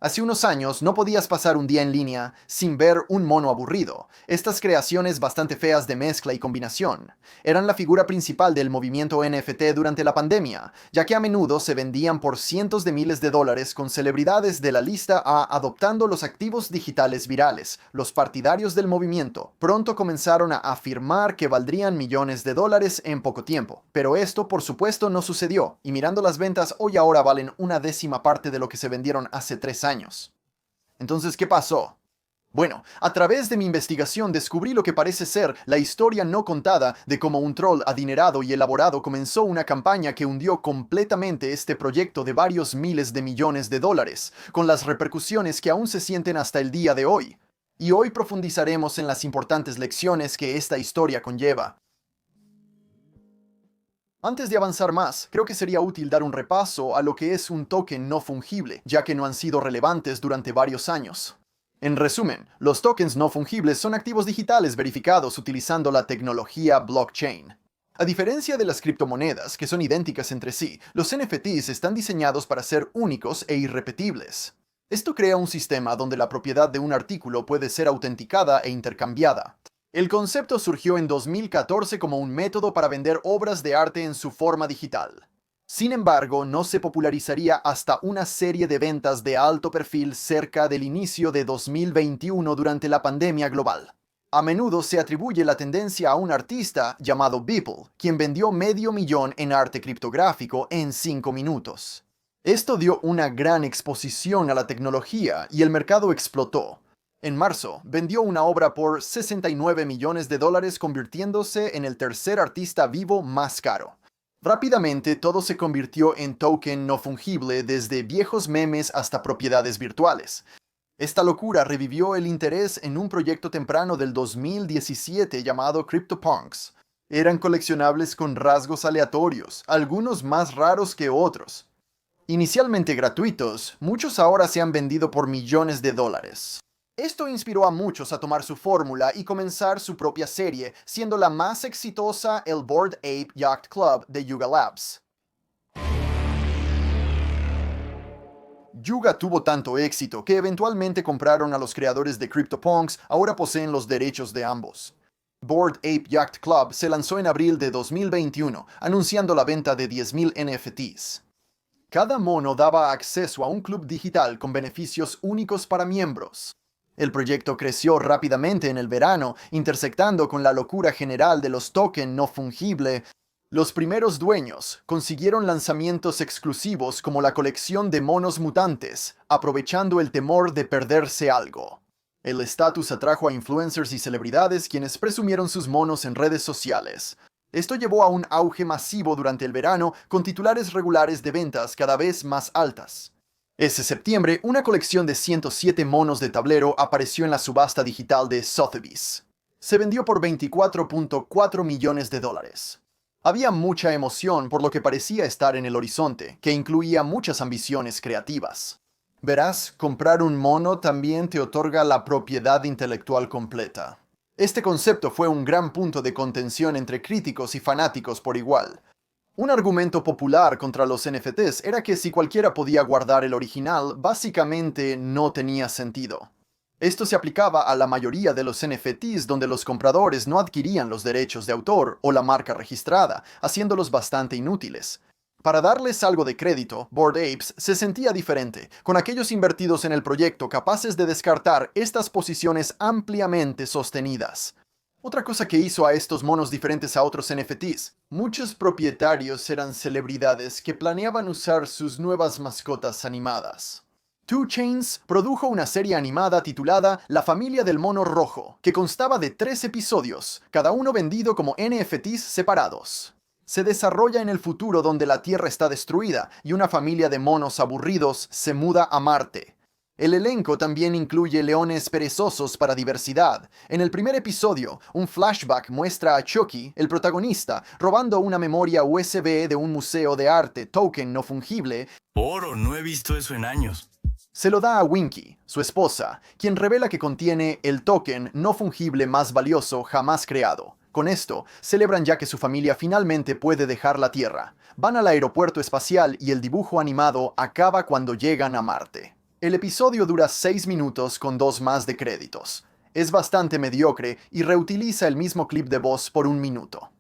Hace unos años no podías pasar un día en línea sin ver un mono aburrido. Estas creaciones bastante feas de mezcla y combinación eran la figura principal del movimiento NFT durante la pandemia, ya que a menudo se vendían por cientos de miles de dólares con celebridades de la lista A adoptando los activos digitales virales. Los partidarios del movimiento pronto comenzaron a afirmar que valdrían millones de dólares en poco tiempo, pero esto por supuesto no sucedió, y mirando las ventas hoy ahora valen una décima parte de lo que se vendieron hace 3 años. Entonces, ¿qué pasó? Bueno, a través de mi investigación descubrí lo que parece ser la historia no contada de cómo un troll adinerado y elaborado comenzó una campaña que hundió completamente este proyecto de varios miles de millones de dólares, con las repercusiones que aún se sienten hasta el día de hoy. Y hoy profundizaremos en las importantes lecciones que esta historia conlleva. Antes de avanzar más, creo que sería útil dar un repaso a lo que es un token no fungible, ya que no han sido relevantes durante varios años. En resumen, los tokens no fungibles son activos digitales verificados utilizando la tecnología blockchain. A diferencia de las criptomonedas, que son idénticas entre sí, los NFTs están diseñados para ser únicos e irrepetibles. Esto crea un sistema donde la propiedad de un artículo puede ser autenticada e intercambiada. El concepto surgió en 2014 como un método para vender obras de arte en su forma digital. Sin embargo, no se popularizaría hasta una serie de ventas de alto perfil cerca del inicio de 2021 durante la pandemia global. A menudo se atribuye la tendencia a un artista llamado Beeple, quien vendió $500,000 en arte criptográfico en 5 minutos. Esto dio una gran exposición a la tecnología y el mercado explotó. En marzo, vendió una obra por $69 millones, convirtiéndose en el tercer artista vivo más caro. Rápidamente, todo se convirtió en token no fungible, desde viejos memes hasta propiedades virtuales. Esta locura revivió el interés en un proyecto temprano del 2017 llamado CryptoPunks. Eran coleccionables con rasgos aleatorios, algunos más raros que otros. Inicialmente gratuitos, muchos ahora se han vendido por millones de dólares. Esto inspiró a muchos a tomar su fórmula y comenzar su propia serie, siendo la más exitosa el Bored Ape Yacht Club de Yuga Labs. Yuga tuvo tanto éxito que eventualmente compraron a los creadores de CryptoPunks, ahora poseen los derechos de ambos. Bored Ape Yacht Club se lanzó en abril de 2021, anunciando la venta de 10,000 NFTs. Cada mono daba acceso a un club digital con beneficios únicos para miembros. El proyecto creció rápidamente en el verano, intersectando con la locura general de los tokens no fungibles. Los primeros dueños consiguieron lanzamientos exclusivos como la colección de monos mutantes, aprovechando el temor de perderse algo. El estatus atrajo a influencers y celebridades quienes presumieron sus monos en redes sociales. Esto llevó a un auge masivo durante el verano, con titulares regulares de ventas cada vez más altas. Ese septiembre, una colección de 107 monos de tablero apareció en la subasta digital de Sotheby's. Se vendió por $24.4 millones. Había mucha emoción por lo que parecía estar en el horizonte, que incluía muchas ambiciones creativas. Verás, comprar un mono también te otorga la propiedad intelectual completa. Este concepto fue un gran punto de contención entre críticos y fanáticos por igual. Un argumento popular contra los NFTs era que si cualquiera podía guardar el original, básicamente no tenía sentido. Esto se aplicaba a la mayoría de los NFTs donde los compradores no adquirían los derechos de autor o la marca registrada, haciéndolos bastante inútiles. Para darles algo de crédito, Bored Apes se sentía diferente, con aquellos invertidos en el proyecto capaces de descartar estas posiciones ampliamente sostenidas. Otra cosa que hizo a estos monos diferentes a otros NFTs, muchos propietarios eran celebridades que planeaban usar sus nuevas mascotas animadas. 2 Chainz produjo una serie animada titulada La familia del mono rojo, que constaba de 3 episodios, cada uno vendido como NFTs separados. Se desarrolla en el futuro donde la Tierra está destruida y una familia de monos aburridos se muda a Marte. El elenco también incluye leones perezosos para diversidad. En el primer episodio, un flashback muestra a Chucky, el protagonista, robando una memoria USB de un museo de arte token no fungible. Oro, no he visto eso en años. Se lo da a Winky, su esposa, quien revela que contiene el token no fungible más valioso jamás creado. Con esto, celebran ya que su familia finalmente puede dejar la Tierra. Van al aeropuerto espacial y el dibujo animado acaba cuando llegan a Marte. El episodio dura 6 minutos con 2 más de créditos. Es bastante mediocre y reutiliza el mismo clip de voz por 1 minuto.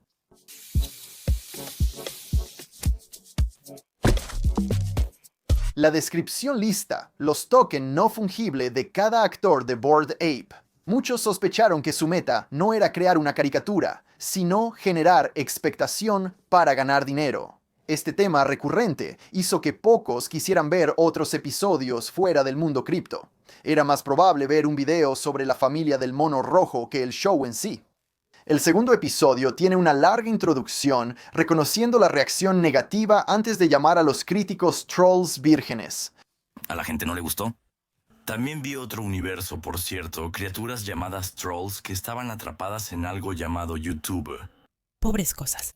La descripción lista los tokens no fungibles de cada actor de Bored Ape. Muchos sospecharon que su meta no era crear una caricatura, sino generar expectación para ganar dinero. Este tema recurrente hizo que pocos quisieran ver otros episodios fuera del mundo cripto. Era más probable ver un video sobre la familia del mono rojo que el show en sí. El segundo episodio tiene una larga introducción reconociendo la reacción negativa antes de llamar a los críticos trolls vírgenes. ¿A la gente no le gustó? También vi otro universo, por cierto, criaturas llamadas trolls que estaban atrapadas en algo llamado YouTube. Pobres cosas.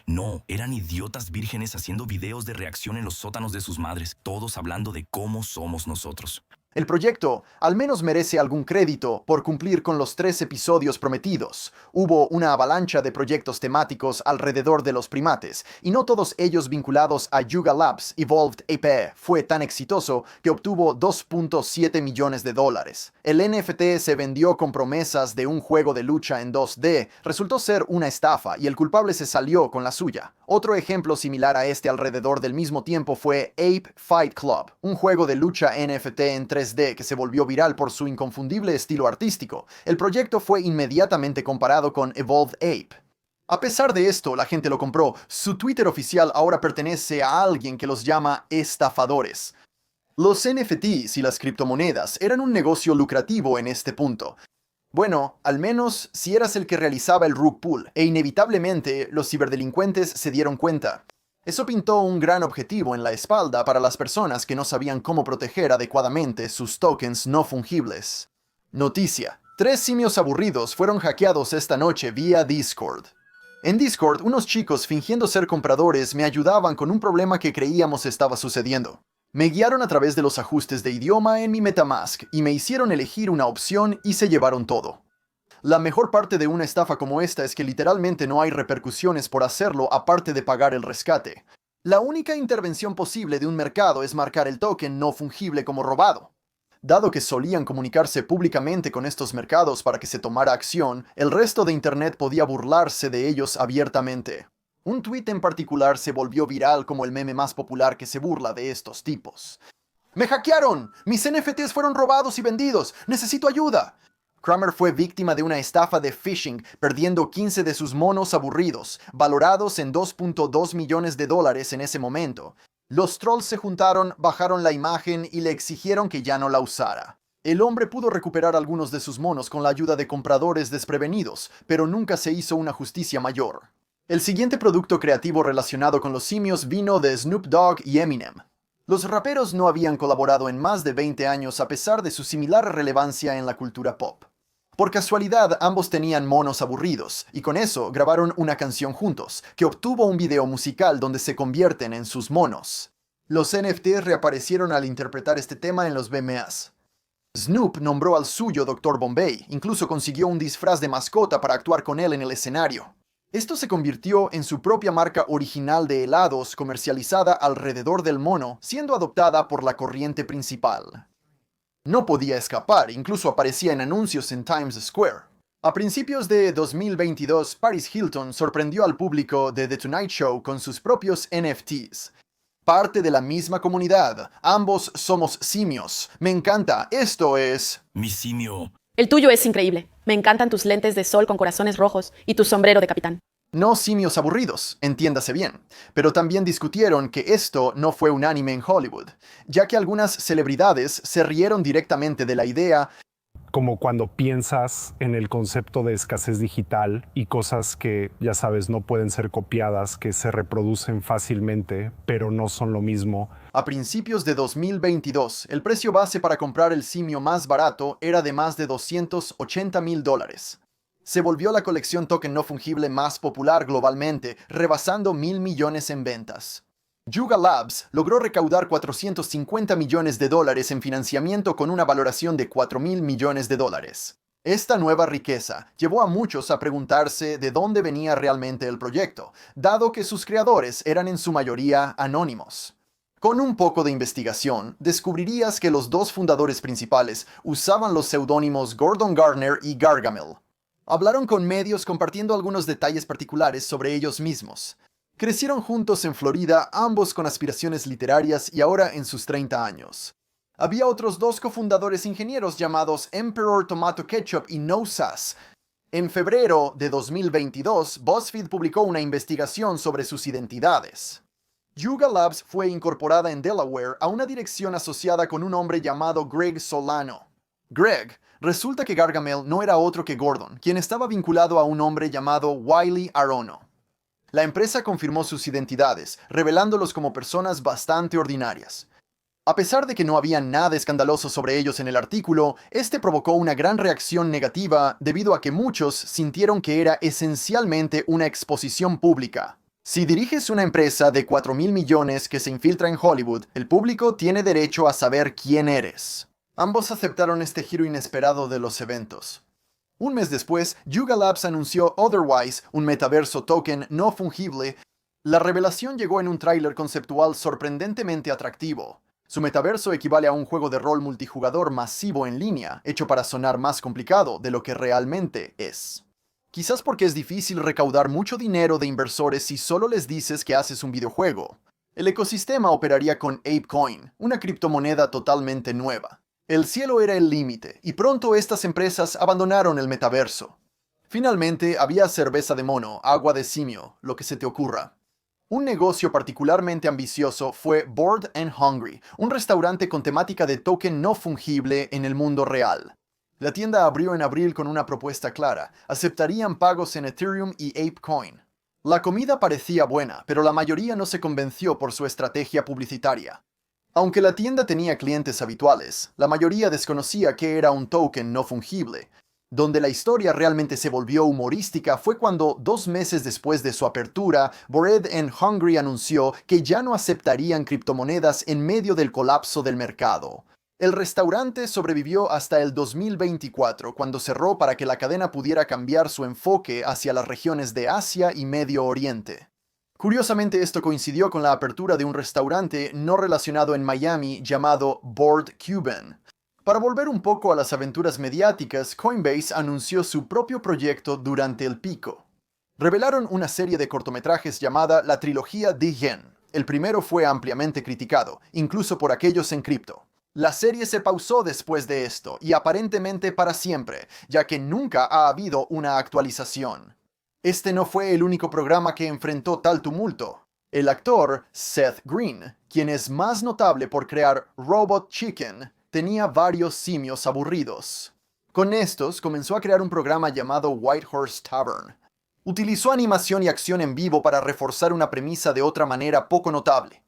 No, eran idiotas vírgenes haciendo videos de reacción en los sótanos de sus madres, todos hablando de cómo somos nosotros. El proyecto al menos merece algún crédito por cumplir con los 3 episodios prometidos. Hubo una avalancha de proyectos temáticos alrededor de los primates, y no todos ellos vinculados a Yuga Labs Evolved Ape fue tan exitoso que obtuvo $2.7 millones. El NFT se vendió con promesas de un juego de lucha en 2D, resultó ser una estafa y el culpable se salió con la suya. Otro ejemplo similar a este alrededor del mismo tiempo fue Ape Fight Club, un juego de lucha NFT en 3D que se volvió viral por su inconfundible estilo artístico. El proyecto fue inmediatamente comparado con Evolved Ape. A pesar de esto, la gente lo compró. Su Twitter oficial ahora pertenece a alguien que los llama estafadores. Los NFTs y las criptomonedas eran un negocio lucrativo en este punto. Bueno, al menos si eras el que realizaba el rug pull, e inevitablemente los ciberdelincuentes se dieron cuenta. Eso pintó un gran objetivo en la espalda para las personas que no sabían cómo proteger adecuadamente sus tokens no fungibles. Noticia: 3 simios aburridos fueron hackeados esta noche vía Discord. En Discord, unos chicos fingiendo ser compradores me ayudaban con un problema que creíamos estaba sucediendo. Me guiaron a través de los ajustes de idioma en mi MetaMask y me hicieron elegir una opción y se llevaron todo. La mejor parte de una estafa como esta es que literalmente no hay repercusiones por hacerlo aparte de pagar el rescate. La única intervención posible de un mercado es marcar el token no fungible como robado. Dado que solían comunicarse públicamente con estos mercados para que se tomara acción, el resto de Internet podía burlarse de ellos abiertamente. Un tuit en particular se volvió viral como el meme más popular que se burla de estos tipos. ¡Me hackearon! ¡Mis NFTs fueron robados y vendidos! ¡Necesito ayuda! Kramer fue víctima de una estafa de phishing, perdiendo 15 de sus monos aburridos, valorados en $2.2 millones en ese momento. Los trolls se juntaron, bajaron la imagen y le exigieron que ya no la usara. El hombre pudo recuperar algunos de sus monos con la ayuda de compradores desprevenidos, pero nunca se hizo una justicia mayor. El siguiente producto creativo relacionado con los simios vino de Snoop Dogg y Eminem. Los raperos no habían colaborado en más de 20 años a pesar de su similar relevancia en la cultura pop. Por casualidad, ambos tenían monos aburridos, y con eso grabaron una canción juntos, que obtuvo un video musical donde se convierten en sus monos. Los NFTs reaparecieron al interpretar este tema en los VMAs. Snoop nombró al suyo Dr. Bombay, incluso consiguió un disfraz de mascota para actuar con él en el escenario. Esto se convirtió en su propia marca original de helados comercializada alrededor del mono, siendo adoptada por la corriente principal. No podía escapar, incluso aparecía en anuncios en Times Square. A principios de 2022, Paris Hilton sorprendió al público de The Tonight Show con sus propios NFTs. Parte de la misma comunidad, ambos somos simios. Me encanta, esto es... Mi simio. El tuyo es increíble. Me encantan tus lentes de sol con corazones rojos y tu sombrero de capitán. No simios aburridos, entiéndase bien, pero también discutieron que esto no fue unánime en Hollywood, ya que algunas celebridades se rieron directamente de la idea. Como cuando piensas en el concepto de escasez digital y cosas que, ya sabes, no pueden ser copiadas, que se reproducen fácilmente, pero no son lo mismo. A principios de 2022, el precio base para comprar el simio más barato era de más de $280,000. Se volvió la colección token no fungible más popular globalmente, rebasando 1,000 millones en ventas. Yuga Labs logró recaudar $450 millones en financiamiento con una valoración de $4,000 millones. Esta nueva riqueza llevó a muchos a preguntarse de dónde venía realmente el proyecto, dado que sus creadores eran en su mayoría anónimos. Con un poco de investigación, descubrirías que los dos fundadores principales usaban los seudónimos Gordon Gardner y Gargamel. Hablaron con medios compartiendo algunos detalles particulares sobre ellos mismos. Crecieron juntos en Florida, ambos con aspiraciones literarias y ahora en sus 30 años. Había otros dos cofundadores ingenieros llamados Emperor Tomato Ketchup y No Sass. En febrero de 2022, BuzzFeed publicó una investigación sobre sus identidades. Yuga Labs fue incorporada en Delaware a una dirección asociada con un hombre llamado Greg Solano. Resulta que Gargamel no era otro que Gordon, quien estaba vinculado a un hombre llamado Wiley Arono. La empresa confirmó sus identidades, revelándolos como personas bastante ordinarias. A pesar de que no había nada escandaloso sobre ellos en el artículo, este provocó una gran reacción negativa debido a que muchos sintieron que era esencialmente una exposición pública. Si diriges una empresa de 4.000 millones que se infiltra en Hollywood, el público tiene derecho a saber quién eres. Ambos aceptaron este giro inesperado de los eventos. Un mes después, Yuga Labs anunció Otherwise, un metaverso token no fungible. La revelación llegó en un tráiler conceptual sorprendentemente atractivo. Su metaverso equivale a un juego de rol multijugador masivo en línea, hecho para sonar más complicado de lo que realmente es. Quizás porque es difícil recaudar mucho dinero de inversores si solo les dices que haces un videojuego. El ecosistema operaría con ApeCoin, una criptomoneda totalmente nueva. El cielo era el límite, y pronto estas empresas abandonaron el metaverso. Finalmente, había cerveza de mono, agua de simio, lo que se te ocurra. Un negocio particularmente ambicioso fue Bored and Hungry, un restaurante con temática de token no fungible en el mundo real. La tienda abrió en abril con una propuesta clara: aceptarían pagos en Ethereum y ApeCoin. La comida parecía buena, pero la mayoría no se convenció por su estrategia publicitaria. Aunque la tienda tenía clientes habituales, la mayoría desconocía que era un token no fungible. Donde la historia realmente se volvió humorística fue cuando, 2 meses después de su apertura, Bored and Hungry anunció que ya no aceptarían criptomonedas en medio del colapso del mercado. El restaurante sobrevivió hasta el 2024, cuando cerró para que la cadena pudiera cambiar su enfoque hacia las regiones de Asia y Medio Oriente. Curiosamente, esto coincidió con la apertura de un restaurante no relacionado en Miami llamado Bored Cuban. Para volver un poco a las aventuras mediáticas, Coinbase anunció su propio proyecto durante el pico. Revelaron una serie de cortometrajes llamada la trilogía The Yen. El primero fue ampliamente criticado, incluso por aquellos en cripto. La serie se pausó después de esto, y aparentemente para siempre, ya que nunca ha habido una actualización. Este no fue el único programa que enfrentó tal tumulto. El actor Seth Green, quien es más notable por crear Robot Chicken, tenía varios simios aburridos. Con estos comenzó a crear un programa llamado Whitehorse Tavern. Utilizó animación y acción en vivo para reforzar una premisa de otra manera poco notable.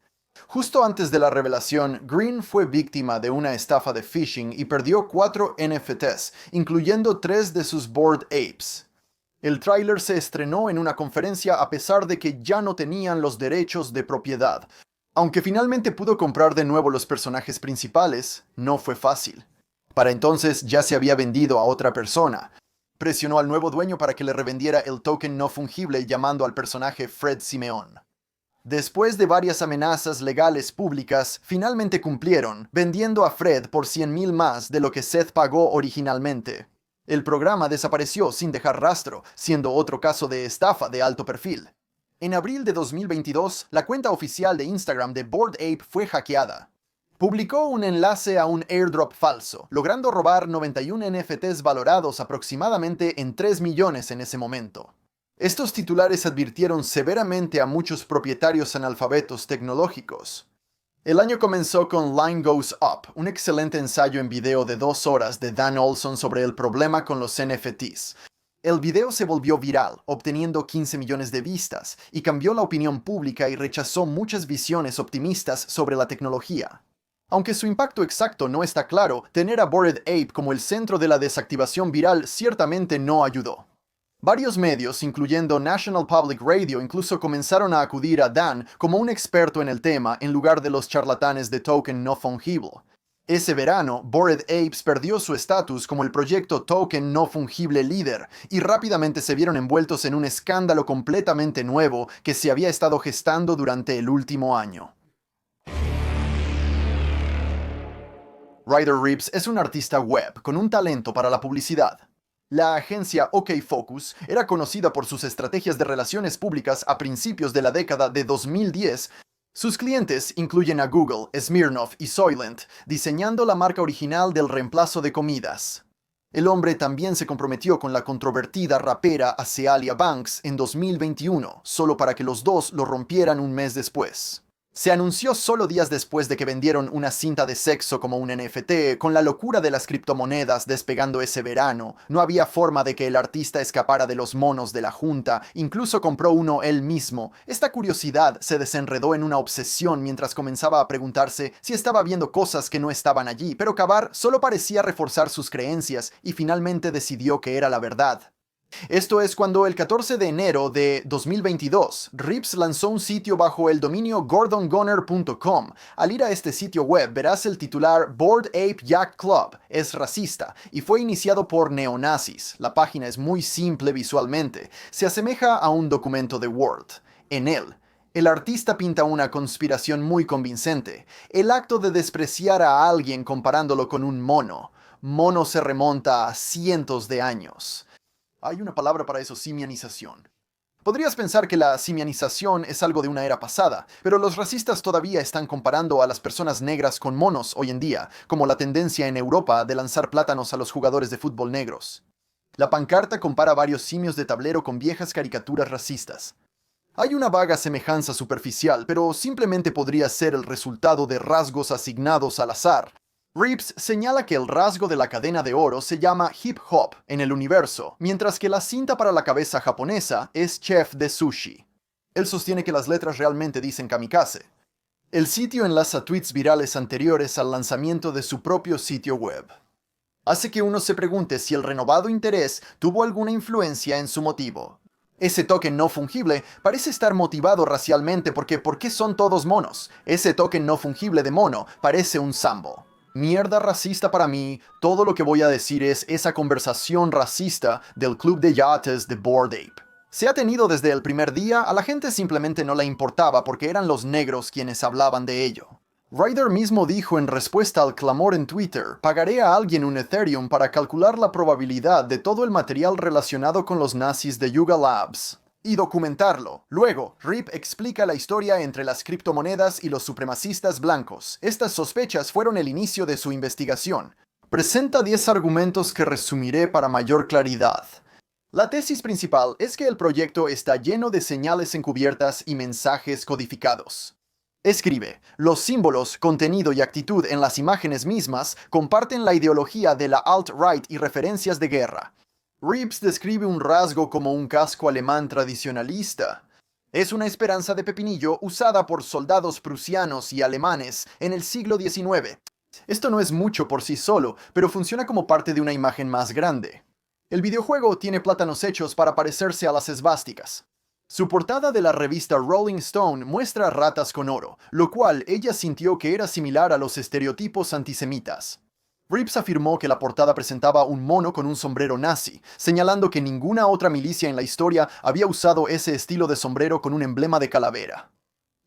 Justo antes de la revelación, Green fue víctima de una estafa de phishing y perdió 4 NFTs, incluyendo 3 de sus Bored Apes. El tráiler se estrenó en una conferencia a pesar de que ya no tenían los derechos de propiedad. Aunque finalmente pudo comprar de nuevo los personajes principales, no fue fácil. Para entonces ya se había vendido a otra persona. Presionó al nuevo dueño para que le revendiera el token no fungible llamando al personaje Fred Simeón. Después de varias amenazas legales públicas, finalmente cumplieron, vendiendo a Fred por 100,000 más de lo que Seth pagó originalmente. El programa desapareció sin dejar rastro, siendo otro caso de estafa de alto perfil. En abril de 2022, la cuenta oficial de Instagram de Bored Ape fue hackeada. Publicó un enlace a un airdrop falso, logrando robar 91 NFTs valorados aproximadamente en 3 millones en ese momento. Estos titulares advirtieron severamente a muchos propietarios analfabetos tecnológicos. El año comenzó con Line Goes Up, un excelente ensayo en video de 2 horas de Dan Olson sobre el problema con los NFTs. El video se volvió viral, obteniendo 15 millones de vistas, y cambió la opinión pública y rechazó muchas visiones optimistas sobre la tecnología. Aunque su impacto exacto no está claro, tener a Bored Ape como el centro de la desactivación viral ciertamente no ayudó. Varios medios, incluyendo National Public Radio, incluso comenzaron a acudir a Dan como un experto en el tema en lugar de los charlatanes de token no fungible. Ese verano, Bored Apes perdió su estatus como el proyecto token no fungible líder y rápidamente se vieron envueltos en un escándalo completamente nuevo que se había estado gestando durante el último año. Ryder Ripps es un artista web con un talento para la publicidad. La agencia OkFocus era conocida por sus estrategias de relaciones públicas a principios de la década de 2010. Sus clientes incluyen a Google, Smirnoff y Soylent, diseñando la marca original del reemplazo de comidas. El hombre también se comprometió con la controvertida rapera Azealia Banks en 2021, solo para que los dos lo rompieran un mes después. Se anunció solo días después de que vendieron una cinta de sexo como un NFT. Con la locura de las criptomonedas despegando ese verano, no había forma de que el artista escapara de los monos de la junta, incluso compró uno él mismo. Esta curiosidad se desenredó en una obsesión mientras comenzaba a preguntarse si estaba viendo cosas que no estaban allí, pero Kavar solo parecía reforzar sus creencias y finalmente decidió que era la verdad. Esto es cuando el 14 de enero de 2022, Ripps lanzó un sitio bajo el dominio gordongunner.com. Al ir a este sitio web verás el titular Bored Ape Yacht Club, es racista, y fue iniciado por neonazis. La página es muy simple visualmente, se asemeja a un documento de Word. En él, el artista pinta una conspiración muy convincente, el acto de despreciar a alguien comparándolo con un mono. Mono se remonta a cientos de años. Hay una palabra para eso, simianización. Podrías pensar que la simianización es algo de una era pasada, pero los racistas todavía están comparando a las personas negras con monos hoy en día, como la tendencia en Europa de lanzar plátanos a los jugadores de fútbol negros. La pancarta compara varios simios de tablero con viejas caricaturas racistas. Hay una vaga semejanza superficial, pero simplemente podría ser el resultado de rasgos asignados al azar. Ripps señala que el rasgo de la cadena de oro se llama hip hop en el universo, mientras que la cinta para la cabeza japonesa es chef de sushi. Él sostiene que las letras realmente dicen kamikaze. El sitio enlaza tweets virales anteriores al lanzamiento de su propio sitio web. Hace que uno se pregunte si el renovado interés tuvo alguna influencia en su motivo. Ese token no fungible parece estar motivado racialmente porque ¿por qué son todos monos? Ese token no fungible de mono parece un sambo. Mierda racista para mí, todo lo que voy a decir es esa conversación racista del club de yates de Bored Ape. Se ha tenido desde el primer día, a la gente simplemente no le importaba porque eran los negros quienes hablaban de ello. Ryder mismo dijo en respuesta al clamor en Twitter, pagaré a alguien un Ethereum para calcular la probabilidad de todo el material relacionado con los nazis de Yuga Labs y documentarlo. Luego, Rip explica la historia entre las criptomonedas y los supremacistas blancos. Estas sospechas fueron el inicio de su investigación. Presenta 10 argumentos que resumiré para mayor claridad. La tesis principal es que el proyecto está lleno de señales encubiertas y mensajes codificados. Escribe, los símbolos, contenido y actitud en las imágenes mismas comparten la ideología de la alt-right y referencias de guerra. Ripps describe un rasgo como un casco alemán tradicionalista. Es una esperanza de pepinillo usada por soldados prusianos y alemanes en el siglo XIX. Esto no es mucho por sí solo, pero funciona como parte de una imagen más grande. El videojuego tiene plátanos hechos para parecerse a las esvásticas. Su portada de la revista Rolling Stone muestra ratas con oro, lo cual ella sintió que era similar a los estereotipos antisemitas. Ripps afirmó que la portada presentaba un mono con un sombrero nazi, señalando que ninguna otra milicia en la historia había usado ese estilo de sombrero con un emblema de calavera.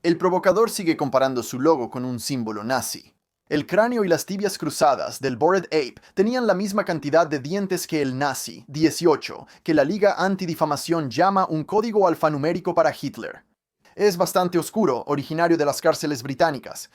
El provocador sigue comparando su logo con un símbolo nazi. El cráneo y las tibias cruzadas del Bored Ape tenían la misma cantidad de dientes que el nazi, 18, que la Liga Antidifamación llama un código alfanumérico para Hitler. Es bastante oscuro, originario de las cárceles británicas.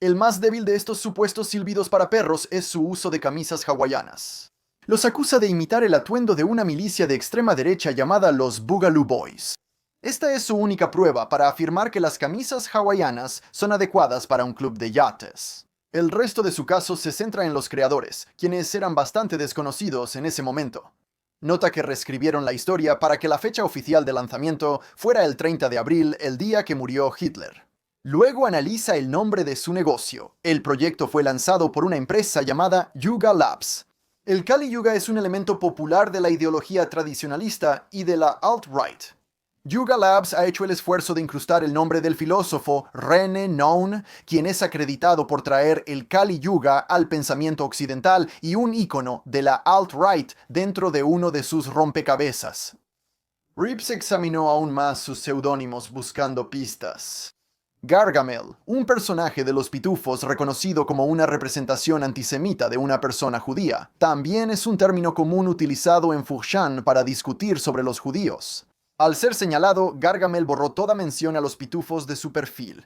El más débil de estos supuestos silbidos para perros es su uso de camisas hawaianas. Los acusa de imitar el atuendo de una milicia de extrema derecha llamada los Boogaloo Boys. Esta es su única prueba para afirmar que las camisas hawaianas son adecuadas para un club de yates. El resto de su caso se centra en los creadores, quienes eran bastante desconocidos en ese momento. Nota que reescribieron la historia para que la fecha oficial de lanzamiento fuera el 30 de abril, el día que murió Hitler. Luego analiza el nombre de su negocio. El proyecto fue lanzado por una empresa llamada Yuga Labs. El Kali Yuga es un elemento popular de la ideología tradicionalista y de la alt-right. Yuga Labs ha hecho el esfuerzo de incrustar el nombre del filósofo René Noun, quien es acreditado por traer el Kali Yuga al pensamiento occidental y un ícono de la alt-right dentro de uno de sus rompecabezas. Ripps examinó aún más sus seudónimos buscando pistas. Gargamel, un personaje de los Pitufos reconocido como una representación antisemita de una persona judía, también es un término común utilizado en 4chan para discutir sobre los judíos. Al ser señalado, Gargamel borró toda mención a los Pitufos de su perfil.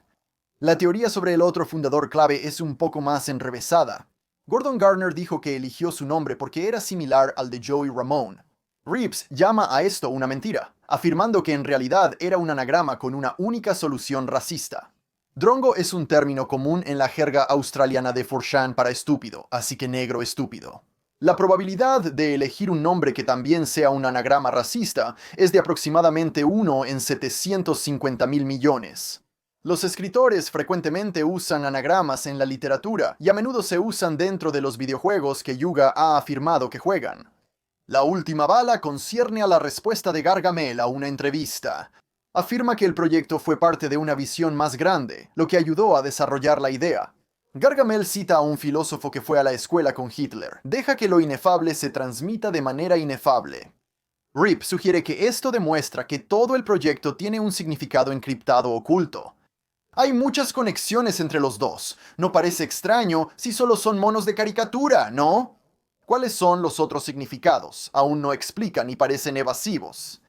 La teoría sobre el otro fundador clave es un poco más enrevesada. Gordon Gardner dijo que eligió su nombre porque era similar al de Joey Ramone. Reeves llama a esto una mentira, afirmando que en realidad era un anagrama con una única solución racista. Drongo es un término común en la jerga australiana de 4chan para estúpido, así que negro estúpido. La probabilidad de elegir un nombre que también sea un anagrama racista es de aproximadamente 1 en 750.000 millones. Los escritores frecuentemente usan anagramas en la literatura y a menudo se usan dentro de los videojuegos que Yuga ha afirmado que juegan. La última bala concierne a la respuesta de Gargamel a una entrevista. Afirma que el proyecto fue parte de una visión más grande, lo que ayudó a desarrollar la idea. Gargamel cita a un filósofo que fue a la escuela con Hitler. Deja que lo inefable se transmita de manera inefable. Rip sugiere que esto demuestra que todo el proyecto tiene un significado encriptado oculto. Hay muchas conexiones entre los dos. No parece extraño si solo son monos de caricatura, ¿no? ¿Cuáles son los otros significados? Aún no explican y parecen evasivos.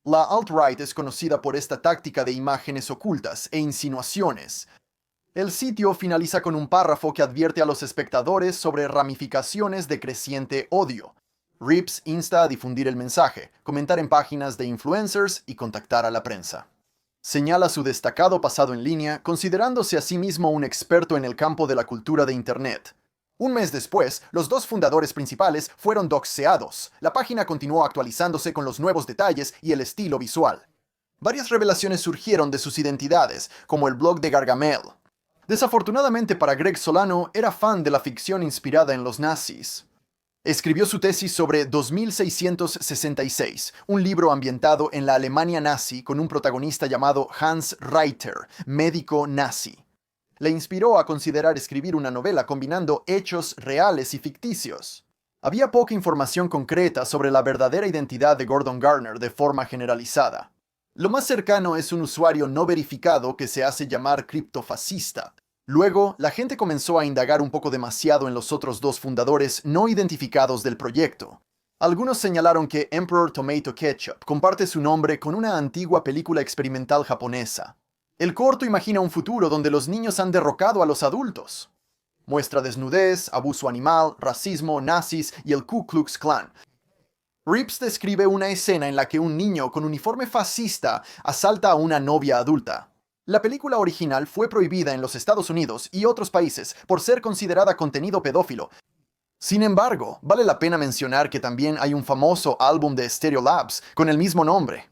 La alt-right es conocida por esta táctica de imágenes ocultas e insinuaciones. El sitio finaliza con un párrafo que advierte a los espectadores sobre ramificaciones de creciente odio. Reeves insta a difundir el mensaje, comentar en páginas de influencers y contactar a la prensa. Señala su destacado pasado en línea, considerándose a sí mismo un experto en el campo de la cultura de Internet. Un mes después, los dos fundadores principales fueron doxeados. La página continuó actualizándose con los nuevos detalles y el estilo visual. Varias revelaciones surgieron de sus identidades, como el blog de Gargamel. Desafortunadamente para Greg Solano, era fan de la ficción inspirada en los nazis. Escribió su tesis sobre 2666, un libro ambientado en la Alemania nazi con un protagonista llamado Hans Reiter, médico nazi. Le inspiró a considerar escribir una novela combinando hechos reales y ficticios. Había poca información concreta sobre la verdadera identidad de Gordon Gardner de forma generalizada. Lo más cercano es un usuario no verificado que se hace llamar criptofascista. Luego, la gente comenzó a indagar un poco demasiado en los otros dos fundadores no identificados del proyecto. Algunos señalaron que Emperor Tomato Ketchup comparte su nombre con una antigua película experimental japonesa. El corto imagina un futuro donde los niños han derrocado a los adultos. Muestra desnudez, abuso animal, racismo, nazis y el Ku Klux Klan. Reeves describe una escena en la que un niño con uniforme fascista asalta a una novia adulta. La película original fue prohibida en los Estados Unidos y otros países por ser considerada contenido pedófilo. Sin embargo, vale la pena mencionar que también hay un famoso álbum de Stereolabs con el mismo nombre.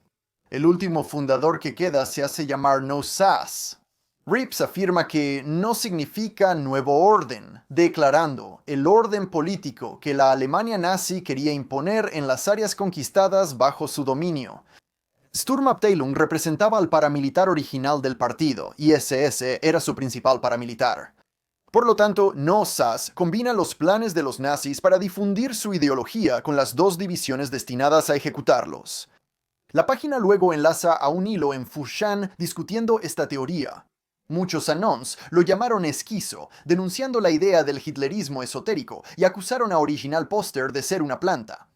El último fundador que queda se hace llamar No Sass. Reeves afirma que no significa nuevo orden, declarando el orden político que la Alemania nazi quería imponer en las áreas conquistadas bajo su dominio. Sturmabteilung representaba al paramilitar original del partido, y SS era su principal paramilitar. Por lo tanto, No Sass combina los planes de los nazis para difundir su ideología con las dos divisiones destinadas a ejecutarlos. La página luego enlaza a un hilo en 4chan discutiendo esta teoría. Muchos anons lo llamaron esquizo, denunciando la idea del hitlerismo esotérico y acusaron a Original Poster de ser una planta.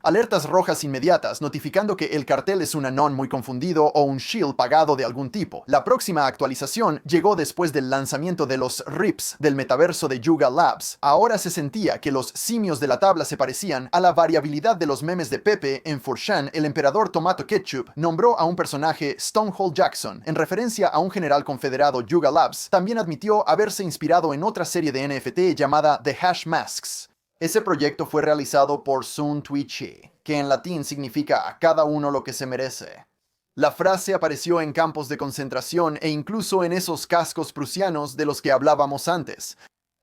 Alertas rojas inmediatas notificando que el cartel es un anon muy confundido o un shield pagado de algún tipo. La próxima actualización llegó después del lanzamiento de los RIPs del metaverso de Yuga Labs. Ahora se sentía que los simios de la tabla se parecían a la variabilidad de los memes de Pepe. En 4chan, el emperador Tomato Ketchup nombró a un personaje Stonewall Jackson en referencia a un general confederado. Yuga Labs también admitió haberse inspirado en otra serie de NFT llamada The Hash Masks. Ese proyecto fue realizado por Sun Tui-Chi, que en latín significa a cada uno lo que se merece. La frase apareció en campos de concentración e incluso en esos cascos prusianos de los que hablábamos antes.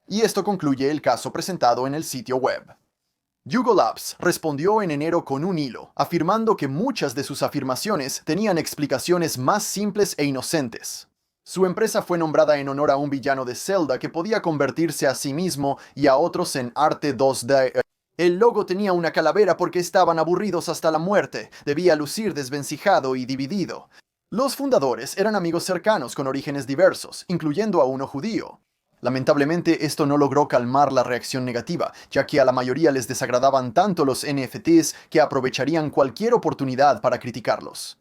Y esto concluye el caso presentado en el sitio web. Yuga Labs respondió en enero con un hilo, afirmando que muchas de sus afirmaciones tenían explicaciones más simples e inocentes. Su empresa fue nombrada en honor a un villano de Zelda que podía convertirse a sí mismo y a otros en arte 2D. El logo tenía una calavera porque estaban aburridos hasta la muerte. Debía lucir desvencijado y dividido. Los fundadores eran amigos cercanos con orígenes diversos, incluyendo a uno judío. Lamentablemente, esto no logró calmar la reacción negativa, ya que a la mayoría les desagradaban tanto los NFTs que aprovecharían cualquier oportunidad para criticarlos.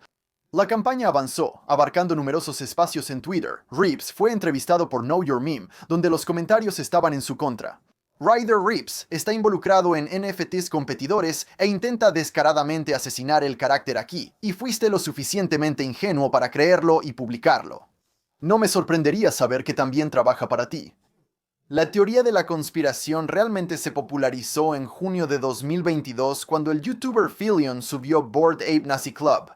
La campaña avanzó, abarcando numerosos espacios en Twitter. Reeves fue entrevistado por Know Your Meme, donde los comentarios estaban en su contra. Ryder Reeves está involucrado en NFTs competidores e intenta descaradamente asesinar el carácter aquí, y fuiste lo suficientemente ingenuo para creerlo y publicarlo. No me sorprendería saber que también trabaja para ti. La teoría de la conspiración realmente se popularizó en junio de 2022 cuando el youtuber Philion subió Bored Ape Nazi Club.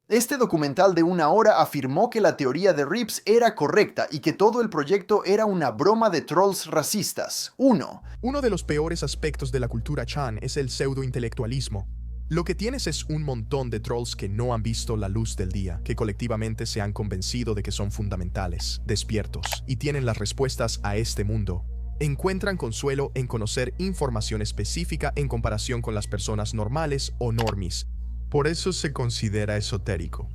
Este documental de 1 hora afirmó que la teoría de Reeves era correcta y que todo el proyecto era una broma de trolls racistas. Uno de los peores aspectos de la cultura Chan es el pseudointelectualismo. Lo que tienes es un montón de trolls que no han visto la luz del día, que colectivamente se han convencido de que son fundamentales, despiertos, y tienen las respuestas a este mundo. Encuentran consuelo en conocer información específica en comparación con las personas normales o normies. Por eso se considera esotérico.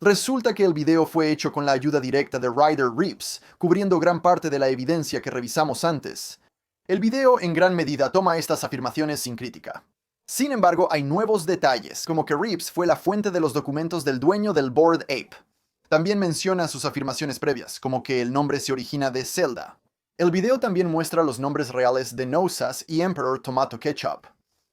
Resulta que el video fue hecho con la ayuda directa de Ryder Reeves, cubriendo gran parte de la evidencia que revisamos antes. El video en gran medida toma estas afirmaciones sin crítica. Sin embargo, hay nuevos detalles, como que Reeves fue la fuente de los documentos del dueño del Bored Ape. También menciona sus afirmaciones previas, como que el nombre se origina de Zelda. El video también muestra los nombres reales de Nosas y Emperor Tomato Ketchup.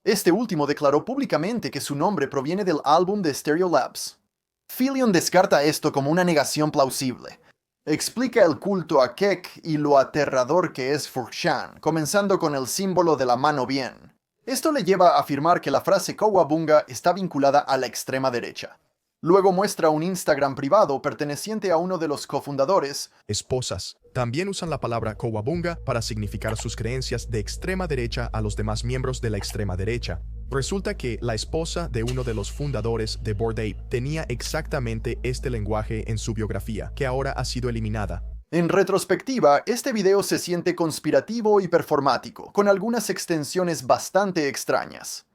Este último declaró públicamente que su nombre proviene del álbum de Stereolabs. Philion descarta esto como una negación plausible. Explica el culto a Kek y lo aterrador que es Furshan, comenzando con el símbolo de la mano bien. Esto le lleva a afirmar que la frase Cowabunga está vinculada a la extrema derecha. Luego muestra un Instagram privado perteneciente a uno de los cofundadores. Esposas también usan la palabra Cowabunga para significar sus creencias de extrema derecha a los demás miembros de la extrema derecha. Resulta que la esposa de uno de los fundadores de Bored Ape tenía exactamente este lenguaje en su biografía, que ahora ha sido eliminada. En retrospectiva, este video se siente conspirativo y performático, con algunas extensiones bastante extrañas.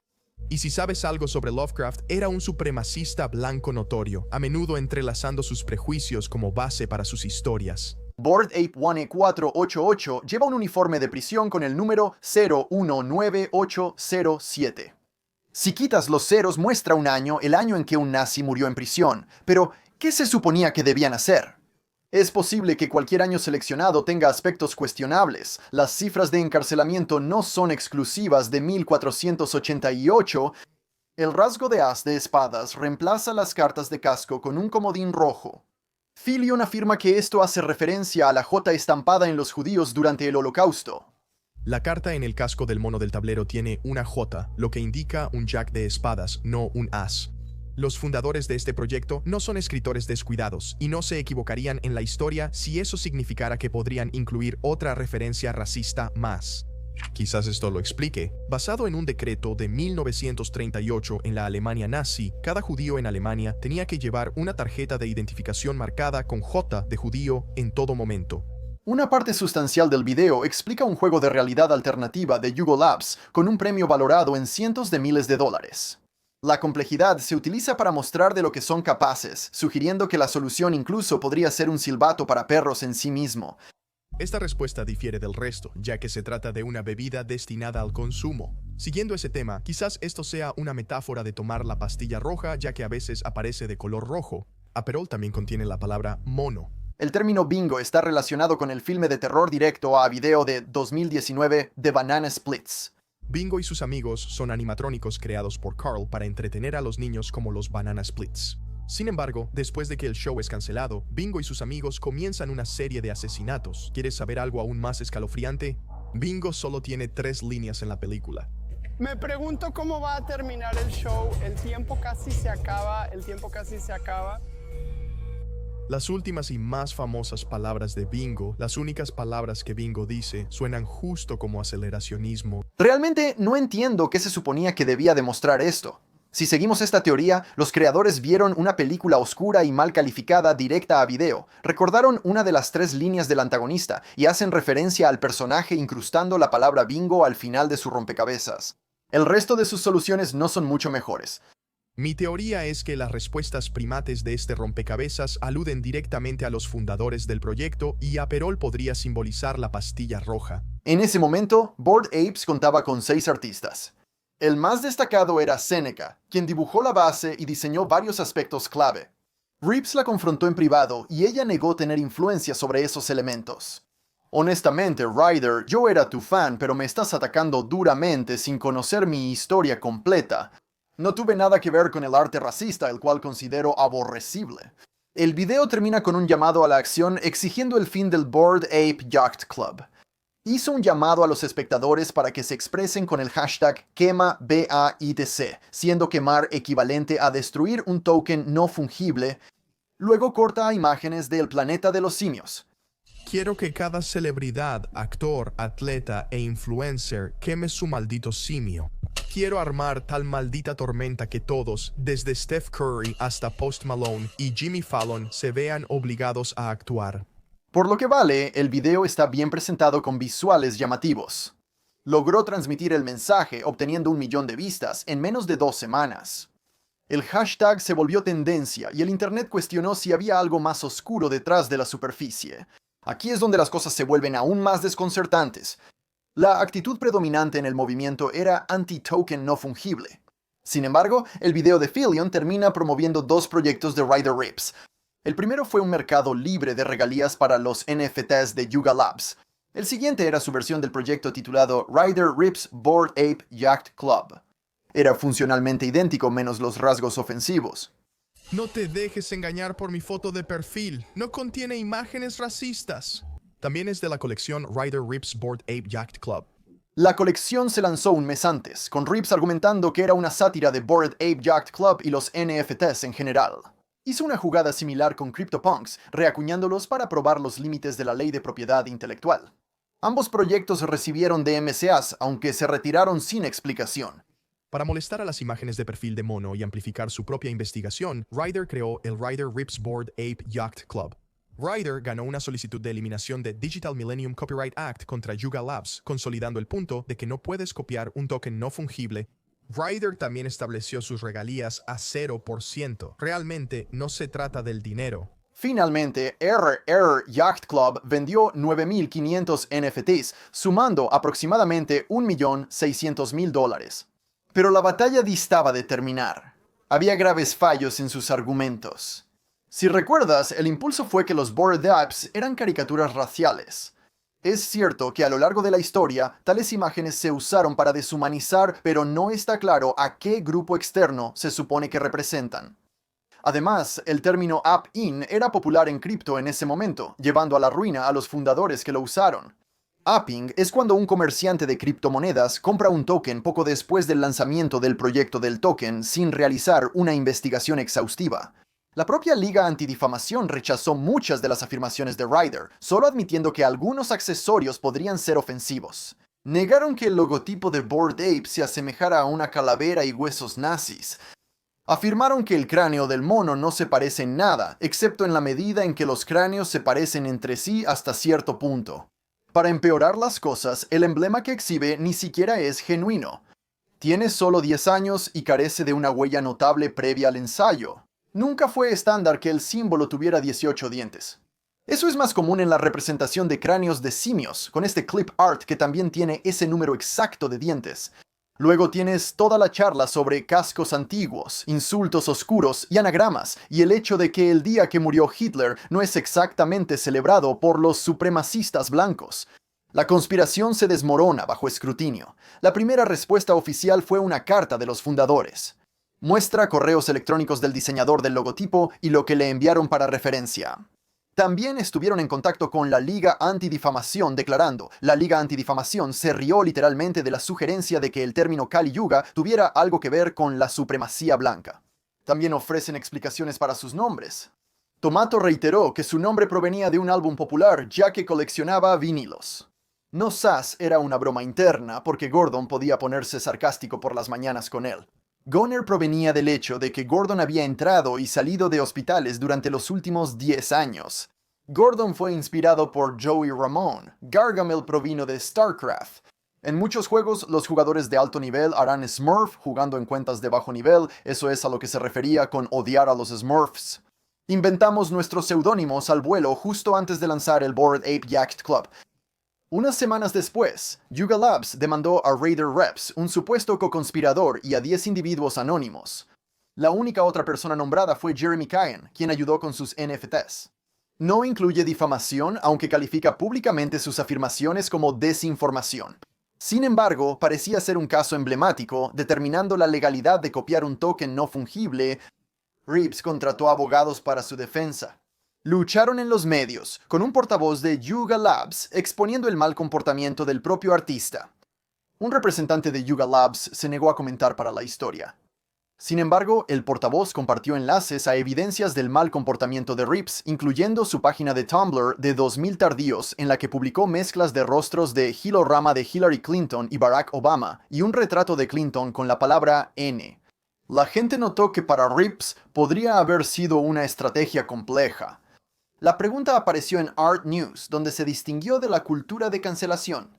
Y si sabes algo sobre Lovecraft, era un supremacista blanco notorio, a menudo entrelazando sus prejuicios como base para sus historias. Bored Ape 1E488 lleva un uniforme de prisión con el número 019807. Si quitas los ceros muestra un año, el año en que un nazi murió en prisión. Pero, ¿qué se suponía que debían hacer? Es posible que cualquier año seleccionado tenga aspectos cuestionables. Las cifras de encarcelamiento no son exclusivas de 1488. El rasgo de as de espadas reemplaza las cartas de casco con un comodín rojo. Philion afirma que esto hace referencia a la J estampada en los judíos durante el Holocausto. La carta en el casco del mono del tablero tiene una J, lo que indica un jack de espadas, no un as. Los fundadores de este proyecto no son escritores descuidados y no se equivocarían en la historia si eso significara que podrían incluir otra referencia racista más. Quizás esto lo explique. Basado en un decreto de 1938 en la Alemania nazi, cada judío en Alemania tenía que llevar una tarjeta de identificación marcada con J de judío en todo momento. Una parte sustancial del video explica un juego de realidad alternativa de Yugo Labs con un premio valorado en cientos de miles de dólares. La complejidad se utiliza para mostrar de lo que son capaces, sugiriendo que la solución incluso podría ser un silbato para perros en sí mismo. Esta respuesta difiere del resto, ya que se trata de una bebida destinada al consumo. Siguiendo ese tema, quizás esto sea una metáfora de tomar la pastilla roja, ya que a veces aparece de color rojo. Aperol también contiene la palabra mono. El término bingo está relacionado con el filme de terror directo a video de 2019 The Banana Splits. Bingo y sus amigos son animatrónicos creados por Carl para entretener a los niños como los Banana Splits. Sin embargo, después de que el show es cancelado, Bingo y sus amigos comienzan una serie de asesinatos. ¿Quieres saber algo aún más escalofriante? Bingo solo tiene 3 líneas en la película. Me pregunto cómo va a terminar el show. El tiempo casi se acaba. Las últimas y más famosas palabras de Bingo, las únicas palabras que Bingo dice, suenan justo como aceleracionismo. Realmente no entiendo qué se suponía que debía demostrar esto. Si seguimos esta teoría, los creadores vieron una película oscura y mal calificada directa a video, recordaron una de las 3 líneas del antagonista y hacen referencia al personaje incrustando la palabra bingo al final de su rompecabezas. El resto de sus soluciones no son mucho mejores. Mi teoría es que las respuestas primates de este rompecabezas aluden directamente a los fundadores del proyecto y Aperol podría simbolizar la pastilla roja. En ese momento, Bored Apes contaba con 6 artistas. El más destacado era Seneca, quien dibujó la base y diseñó varios aspectos clave. Rips la confrontó en privado y ella negó tener influencia sobre esos elementos. Honestamente, Ryder, yo era tu fan, pero me estás atacando duramente sin conocer mi historia completa. No tuve nada que ver con el arte racista, el cual considero aborrecible. El video termina con un llamado a la acción exigiendo el fin del Bored Ape Yacht Club. Hizo un llamado a los espectadores para que se expresen con el hashtag QuemaBAITC, siendo quemar equivalente a destruir un token no fungible. Luego corta a imágenes del planeta de los simios. Quiero que cada celebridad, actor, atleta e influencer queme su maldito simio. Quiero armar tal maldita tormenta que todos, desde Steph Curry hasta Post Malone y Jimmy Fallon, se vean obligados a actuar. Por lo que vale, el video está bien presentado con visuales llamativos. Logró transmitir el mensaje obteniendo 1 millón de vistas en menos de 2 semanas. El hashtag se volvió tendencia y el internet cuestionó si había algo más oscuro detrás de la superficie. Aquí es donde las cosas se vuelven aún más desconcertantes. La actitud predominante en el movimiento era anti-token no fungible. Sin embargo, el video de Philion termina promoviendo 2 proyectos de Ryder Rips. El primero fue un mercado libre de regalías para los NFTs de Yuga Labs. El siguiente era su versión del proyecto titulado Ryder Rips Bored Ape Yacht Club. Era funcionalmente idéntico menos los rasgos ofensivos. No te dejes engañar por mi foto de perfil. No contiene imágenes racistas. También es de la colección Ryder Rips Bored Ape Yacht Club. La colección se lanzó un mes antes, con Rips argumentando que era una sátira de Bored Ape Yacht Club y los NFTs en general. Hizo una jugada similar con CryptoPunks, reacuñándolos para probar los límites de la ley de propiedad intelectual. Ambos proyectos recibieron DMCAs, aunque se retiraron sin explicación. Para molestar a las imágenes de perfil de mono y amplificar su propia investigación, Ryder creó el Ryder Rips Bored Ape Yacht Club. Ryder ganó una solicitud de eliminación de Digital Millennium Copyright Act contra Yuga Labs, consolidando el punto de que no puedes copiar un token no fungible. Ryder también estableció sus regalías a 0%. Realmente no se trata del dinero. Finalmente, Error Yacht Club vendió 9.500 NFTs, sumando aproximadamente $1.600.000. Pero la batalla distaba de terminar. Había graves fallos en sus argumentos. Si recuerdas, el impulso fue que los Bored Apes eran caricaturas raciales. Es cierto que a lo largo de la historia, tales imágenes se usaron para deshumanizar, pero no está claro a qué grupo externo se supone que representan. Además, el término App-in era popular en cripto en ese momento, llevando a la ruina a los fundadores que lo usaron. Apping es cuando un comerciante de criptomonedas compra un token poco después del lanzamiento del proyecto del token sin realizar una investigación exhaustiva. La propia Liga Antidifamación rechazó muchas de las afirmaciones de Ryder, solo admitiendo que algunos accesorios podrían ser ofensivos. Negaron que el logotipo de Bored Ape se asemejara a una calavera y huesos nazis. Afirmaron que el cráneo del mono no se parece en nada, excepto en la medida en que los cráneos se parecen entre sí hasta cierto punto. Para empeorar las cosas, el emblema que exhibe ni siquiera es genuino. Tiene solo 10 años y carece de una huella notable previa al ensayo. Nunca fue estándar que el símbolo tuviera 18 dientes. Eso es más común en la representación de cráneos de simios, con este clip art que también tiene ese número exacto de dientes. Luego tienes toda la charla sobre cascos antiguos, insultos oscuros y anagramas, y el hecho de que el día que murió Hitler no es exactamente celebrado por los supremacistas blancos. La conspiración se desmorona bajo escrutinio. La primera respuesta oficial fue una carta de los fundadores. Muestra correos electrónicos del diseñador del logotipo y lo que le enviaron para referencia. También estuvieron en contacto con la Liga Antidifamación declarando, la Liga Antidifamación se rió literalmente de la sugerencia de que el término Kali Yuga tuviera algo que ver con la supremacía blanca. También ofrecen explicaciones para sus nombres. Tomato reiteró que su nombre provenía de un álbum popular ya que coleccionaba vinilos. No Sass era una broma interna porque Gordon podía ponerse sarcástico por las mañanas con él. Goner provenía del hecho de que Gordon había entrado y salido de hospitales durante los últimos 10 años. Gordon fue inspirado por Joey Ramone. Gargamel provino de StarCraft. En muchos juegos, los jugadores de alto nivel harán Smurf jugando en cuentas de bajo nivel, eso es a lo que se refería con odiar a los Smurfs. Inventamos nuestros seudónimos al vuelo justo antes de lanzar el Bored Ape Yacht Club. Unas semanas después, Yuga Labs demandó a Raider Reps, un supuesto co-conspirador, y a 10 individuos anónimos. La única otra persona nombrada fue Jeremy Cahen, quien ayudó con sus NFTs. No incluye difamación, aunque califica públicamente sus afirmaciones como desinformación. Sin embargo, parecía ser un caso emblemático, determinando la legalidad de copiar un token no fungible. Reeves contrató abogados para su defensa. Lucharon en los medios, con un portavoz de Yuga Labs exponiendo el mal comportamiento del propio artista. Un representante de Yuga Labs se negó a comentar para la historia. Sin embargo, el portavoz compartió enlaces a evidencias del mal comportamiento de Reeves, incluyendo su página de Tumblr de 2000 tardíos, en la que publicó mezclas de rostros de Hilorama de Hillary Clinton y Barack Obama, y un retrato de Clinton con la palabra N. La gente notó que para Reeves podría haber sido una estrategia compleja. La pregunta apareció en Art News, donde se distinguió de la cultura de cancelación.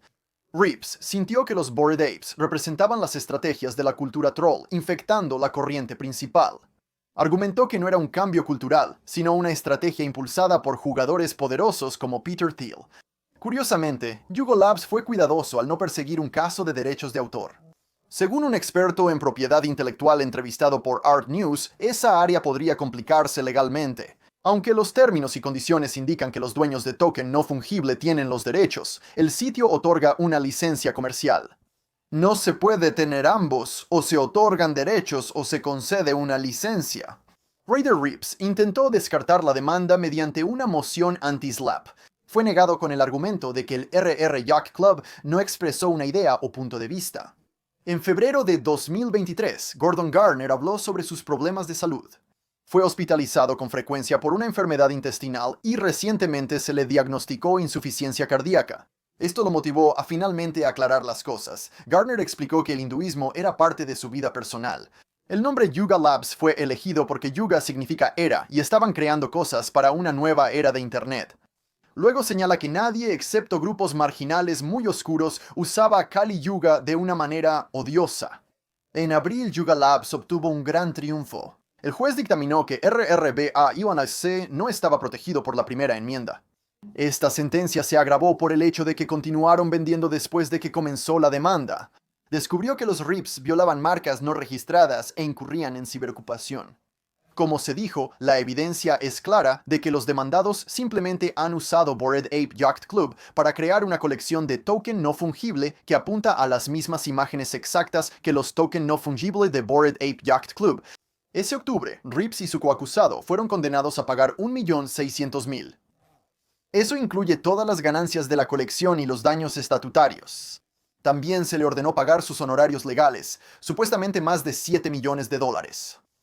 Reeves sintió que los Bored Apes representaban las estrategias de la cultura troll, infectando la corriente principal. Argumentó que no era un cambio cultural, sino una estrategia impulsada por jugadores poderosos como Peter Thiel. Curiosamente, Yuga Labs fue cuidadoso al no perseguir un caso de derechos de autor. Según un experto en propiedad intelectual entrevistado por Art News, esa área podría complicarse legalmente. Aunque los términos y condiciones indican que los dueños de token no fungible tienen los derechos, el sitio otorga una licencia comercial. No se puede tener ambos, o se otorgan derechos o se concede una licencia. Raider Reeves intentó descartar la demanda mediante una moción anti-SLAPP. Fue negado con el argumento de que el RR Yacht Club no expresó una idea o punto de vista. En febrero de 2023, Gordon Garner habló sobre sus problemas de salud. Fue hospitalizado con frecuencia por una enfermedad intestinal y recientemente se le diagnosticó insuficiencia cardíaca. Esto lo motivó a finalmente aclarar las cosas. Garner explicó que el hinduismo era parte de su vida personal. El nombre Yuga Labs fue elegido porque Yuga significa era y estaban creando cosas para una nueva era de Internet. Luego señala que nadie excepto grupos marginales muy oscuros usaba Kali Yuga de una manera odiosa. En abril, Yuga Labs obtuvo un gran triunfo. El juez dictaminó que RRBA-IONC no estaba protegido por la primera enmienda. Esta sentencia se agravó por el hecho de que continuaron vendiendo después de que comenzó la demanda. Descubrió que los Reeves violaban marcas no registradas e incurrían en ciberocupación. Como se dijo, la evidencia es clara de que los demandados simplemente han usado Bored Ape Yacht Club para crear una colección de token no fungible que apunta a las mismas imágenes exactas que los token no fungible de Bored Ape Yacht Club. Ese octubre, Reeves y su coacusado fueron condenados a pagar $1.600.000. Eso incluye todas las ganancias de la colección y los daños estatutarios. También se le ordenó pagar sus honorarios legales, supuestamente más de $7 millones.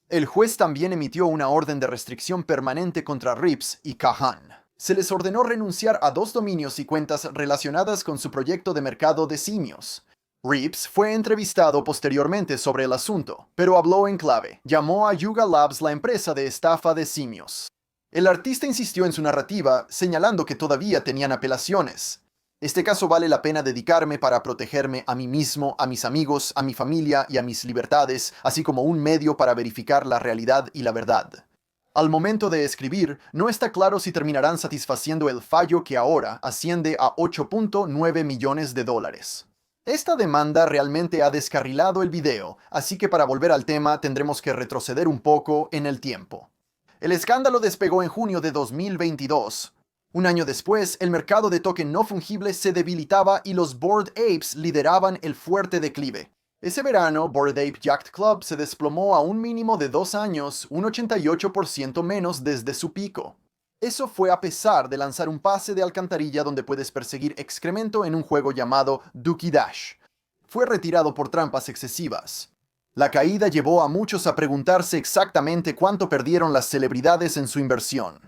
El juez también emitió una orden de restricción permanente contra Reeves y Cahen. Se les ordenó renunciar a 2 dominios y cuentas relacionadas con su proyecto de mercado de simios. Reeves fue entrevistado posteriormente sobre el asunto, pero habló en clave. Llamó a Yuga Labs la empresa de estafa de simios. El artista insistió en su narrativa, señalando que todavía tenían apelaciones. Este caso vale la pena dedicarme para protegerme a mí mismo, a mis amigos, a mi familia y a mis libertades, así como un medio para verificar la realidad y la verdad. Al momento de escribir, no está claro si terminarán satisfaciendo el fallo que ahora asciende a $8.9 millones. Esta demanda realmente ha descarrilado el video, así que para volver al tema tendremos que retroceder un poco en el tiempo. El escándalo despegó en junio de 2022. Un año después, el mercado de token no fungible se debilitaba y los Bored Apes lideraban el fuerte declive. Ese verano, Bored Ape Yacht Club se desplomó a un mínimo de 2 años, un 88% menos desde su pico. Eso fue a pesar de lanzar un pase de alcantarilla donde puedes perseguir excremento en un juego llamado Dookie Dash. Fue retirado por trampas excesivas. La caída llevó a muchos a preguntarse exactamente cuánto perdieron las celebridades en su inversión.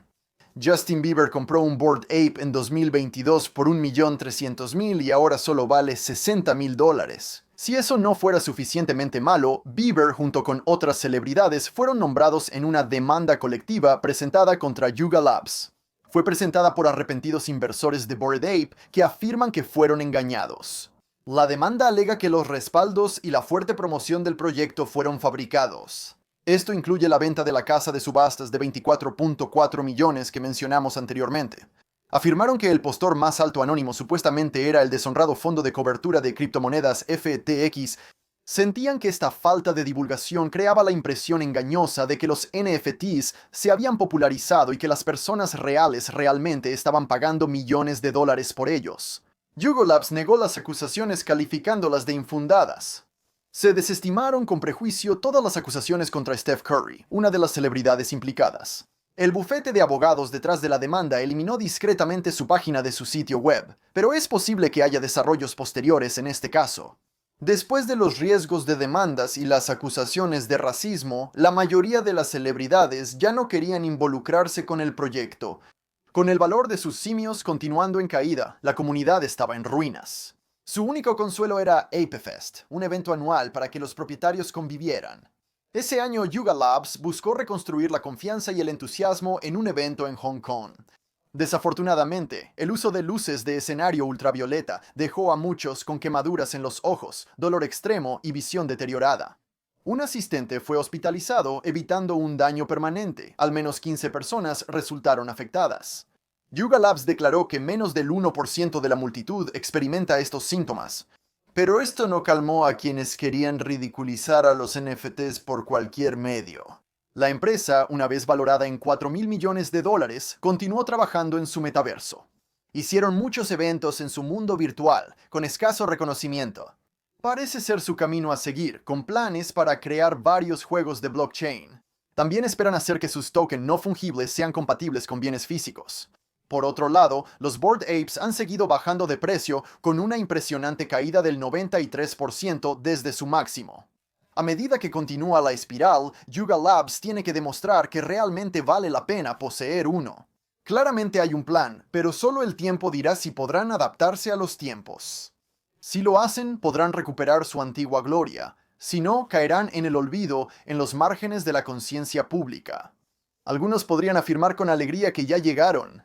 Justin Bieber compró un Bored Ape en 2022 por $1.300.000 y ahora solo vale $60.000. Si eso no fuera suficientemente malo, Bieber junto con otras celebridades fueron nombrados en una demanda colectiva presentada contra Yuga Labs. Fue presentada por arrepentidos inversores de Bored Ape que afirman que fueron engañados. La demanda alega que los respaldos y la fuerte promoción del proyecto fueron fabricados. Esto incluye la venta de la casa de subastas de 24.4 millones que mencionamos anteriormente. Afirmaron que el postor más alto anónimo supuestamente era el deshonrado fondo de cobertura de criptomonedas FTX. Sentían que esta falta de divulgación creaba la impresión engañosa de que los NFTs se habían popularizado y que las personas reales realmente estaban pagando millones de dólares por ellos. Yuga Labs negó las acusaciones calificándolas de infundadas. Se desestimaron con prejuicio todas las acusaciones contra Steph Curry, una de las celebridades implicadas. El bufete de abogados detrás de la demanda eliminó discretamente su página de su sitio web, pero es posible que haya desarrollos posteriores en este caso. Después de los riesgos de demandas y las acusaciones de racismo, la mayoría de las celebridades ya no querían involucrarse con el proyecto. Con el valor de sus simios continuando en caída, la comunidad estaba en ruinas. Su único consuelo era Apefest, un evento anual para que los propietarios convivieran. Ese año Yuga Labs buscó reconstruir la confianza y el entusiasmo en un evento en Hong Kong. Desafortunadamente, el uso de luces de escenario ultravioleta dejó a muchos con quemaduras en los ojos, dolor extremo y visión deteriorada. Un asistente fue hospitalizado evitando un daño permanente. Al menos 15 personas resultaron afectadas. Yuga Labs declaró que menos del 1% de la multitud experimenta estos síntomas. Pero esto no calmó a quienes querían ridiculizar a los NFTs por cualquier medio. La empresa, una vez valorada en $4.000 millones, continuó trabajando en su metaverso. Hicieron muchos eventos en su mundo virtual, con escaso reconocimiento. Parece ser su camino a seguir, con planes para crear varios juegos de blockchain. También esperan hacer que sus tokens no fungibles sean compatibles con bienes físicos. Por otro lado, los Bored Apes han seguido bajando de precio con una impresionante caída del 93% desde su máximo. A medida que continúa la espiral, Yuga Labs tiene que demostrar que realmente vale la pena poseer uno. Claramente hay un plan, pero solo el tiempo dirá si podrán adaptarse a los tiempos. Si lo hacen, podrán recuperar su antigua gloria. Si no, caerán en el olvido en los márgenes de la conciencia pública. Algunos podrían afirmar con alegría que ya llegaron,